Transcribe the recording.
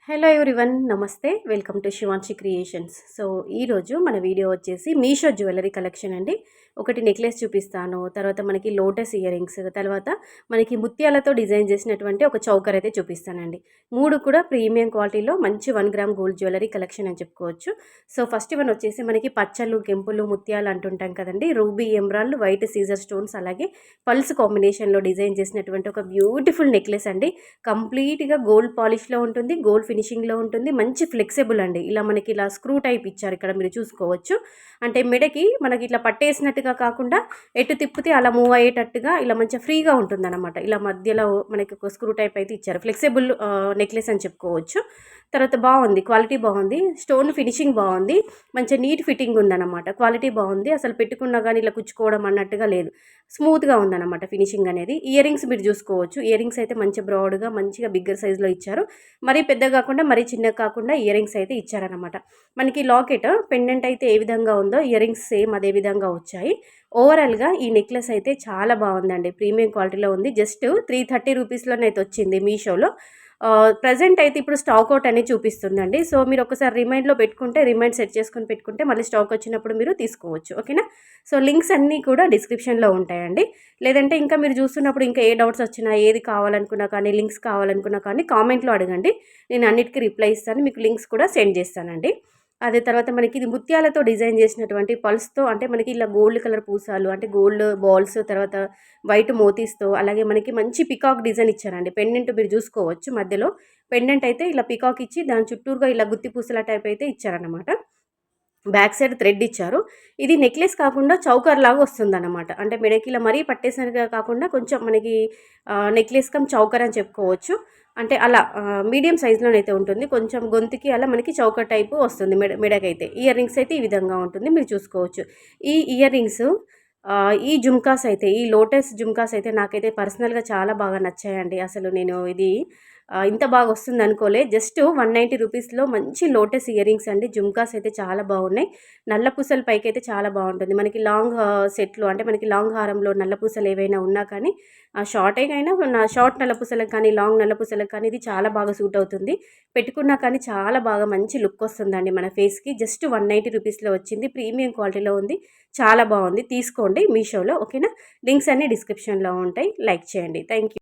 Hello everyone, నమస్తే. Welcome to Shivanshi creations. So ఈరోజు మన వీడియో వచ్చేసి మీషో జ్యువెలరీ కలెక్షన్ అండి. ఒకటి నెక్లెస్ చూపిస్తాను, తర్వాత మనకి లోటస్ ఇయర్ రింగ్స్, తర్వాత మనకి ముత్యాలతో డిజైన్ చేసినటువంటి ఒక చౌకర్ అయితే చూపిస్తానండి. మూడు కూడా ప్రీమియం క్వాలిటీలో మంచి 1 గ్రామ్ గోల్డ్ జ్యువెలరీ కలెక్షన్ అని చెప్పుకోవచ్చు. సో ఫస్ట్ వన్ వచ్చేసి మనకి పచ్చలు, కెంపులు, ముత్యాలు అంటుంటాం కదండి. రూబీ, ఎమరాల్డ్, వైట్ సీజర్ స్టోన్స్, అలాగే పల్స్ కాంబినేషన్లో డిజైన్ చేసినటువంటి ఒక బ్యూటిఫుల్ నెక్లెస్ అండి. కంప్లీట్గా గోల్డ్ పాలిష్లో ఉంటుంది, గోల్డ్ ఫినిషింగ్లో ఉంటుంది. మంచి ఫ్లెక్సిబుల్ అండి. ఇలా మనకి ఇలా స్క్రూ టైప్ ఇచ్చారు, ఇక్కడ మీరు చూసుకోవచ్చు. అంటే మెడకి మనకి ఇట్లా పట్టేసినట్టుగా కాకుండా ఎటు తిప్పితే అలా మూవ్ అయ్యేటట్టుగా ఇలా మంచిగా ఫ్రీగా ఉంటుందన్నమాట. ఇలా మధ్యలో మనకి ఒక స్క్రూ టైప్ అయితే ఇచ్చారు. ఫ్లెక్సిబుల్ నెక్లెస్ అని చెప్పుకోవచ్చు. తర్వాత బాగుంది, క్వాలిటీ బాగుంది, స్టోన్ ఫినిషింగ్ బాగుంది, మంచిగా నీట్ ఫిట్టింగ్ ఉందన్నమాట. క్వాలిటీ బాగుంది, అసలు పెట్టుకున్నా కానీ ఇలా కుచ్చుకోవడం అన్నట్టుగా లేదు, స్మూత్గా ఉందన్నమాట ఫినిషింగ్ అనేది. ఇయర్ రింగ్స్ మీరు చూసుకోవచ్చు. ఇయర్ రింగ్స్ అయితే మంచి బ్రాడ్గా మంచిగా బిగ్గర్ సైజులో ఇచ్చారు. మరీ పెద్ద కాకుండా మరీ చిన్నగా కాకుండా ఇయర్ రింగ్స్ అయితే ఇచ్చారనమాట. మనకి లాకెట్ పెండెంట్ అయితే ఏ విధంగా ఉందో ఇయర్ రింగ్స్ సేమ్ అదే విధంగా వచ్చాయి. ఓవరాల్గా ఈ నెక్లెస్ అయితే చాలా బాగుందండి, ప్రీమియం క్వాలిటీలో ఉంది. జస్ట్ 330 రూపీస్లోనే అయితే వచ్చింది మీషోలో. ప్రజెంట్ అయితే ఇప్పుడు స్టాక్ అవుట్ అనేది చూపిస్తుందండి. సో మీరు ఒకసారి రిమైండ్లో పెట్టుకుంటే, రిమైండ్ సెట్ చేసుకొని పెట్టుకుంటే మళ్ళీ స్టాక్ వచ్చినప్పుడు మీరు తీసుకోవచ్చు, ఓకేనా. సో లింక్స్ అన్నీ కూడా డిస్క్రిప్షన్లో ఉంటాయండి. లేదంటే ఇంకా మీరు చూస్తున్నప్పుడు ఇంకా ఏ డౌట్స్ వచ్చినా, ఏది కావాలనుకున్నా కానీ, లింక్స్ కావాలనుకున్నా కానీ కామెంట్లో అడగండి. నేను అన్నిటికీ రిప్లై ఇస్తాను, మీకు లింక్స్ కూడా సెండ్ చేస్తానండి. అదే తర్వాత మనకి ఇది ముత్యాలతో డిజైన్ చేసినటువంటి పల్స్తో, అంటే మనకి ఇలా గోల్డ్ కలర్ పూసాలు, అంటే గోల్డ్ బాల్స్, తర్వాత వైట్ మోతీస్తో, అలాగే మనకి మంచి పికాక్ డిజైన్ ఇచ్చారండి. పెండెంట్ మీరు చూసుకోవచ్చు, మధ్యలో పెండెంట్ అయితే ఇలా పికాక్ ఇచ్చి దాని చుట్టూరుగా ఇలా గుత్తి పూసల టైప్ అయితే ఇచ్చారనమాట. బ్యాక్ సైడ్ థ్రెడ్ ఇచ్చారు. ఇది నెక్లెస్ కాకుండా చౌకర్ లాగా వస్తుందన్నమాట. అంటే మెడకి ఇలా మరీ పట్టేసరిగా కాకుండా కొంచెం మనకి నెక్లెస్ కమ్ చౌకర్ అని చెప్పుకోవచ్చు. అంటే అలా మీడియం సైజులోనైతే ఉంటుంది. కొంచెం గొంతుకి అలా మనకి చౌకర్ టైపు వస్తుంది మెడకైతే. ఇయర్ రింగ్స్ అయితే ఈ విధంగా ఉంటుంది, మీరు చూసుకోవచ్చు. ఈ ఇయర్ రింగ్స్, ఈ జుమ్కాస్ అయితే, ఈ లోటస్ జుమ్కాస్ అయితే నాకైతే పర్సనల్గా చాలా బాగా నచ్చాయండి. అసలు నేను ఇది ఇంత బాగా వస్తుంది అనుకోలే. జస్ట్ 190 రూపీస్లో మంచి లోటస్ ఇయర్ రింగ్స్ అండి. జుమ్కాస్ అయితే చాలా బాగున్నాయి. నల్ల పూసల పైకి అయితే చాలా బాగుంటుంది. మనకి లాంగ్ సెట్లు, అంటే మనకి లాంగ్ హారంలో నల్ల పూసలు ఏవైనా ఉన్నా కానీ, షార్ట్ అయినా షార్ట్ నల్ల పూసలకు కానీ, లాంగ్ నల్ల పూసలకు కానీ ఇది చాలా బాగా సూట్ అవుతుంది. పెట్టుకున్నా కానీ చాలా బాగా మంచి లుక్ వస్తుందండి మన ఫేస్కి. జస్ట్ 190 రూపీస్లో వచ్చింది, ప్రీమియం క్వాలిటీలో ఉంది, చాలా బాగుంది. తీసుకోండి మీషోలో, ఓకేనా. లింక్స్ అన్నీ డిస్క్రిప్షన్లో ఉంటాయి. లైక్ చేయండి. Thank you.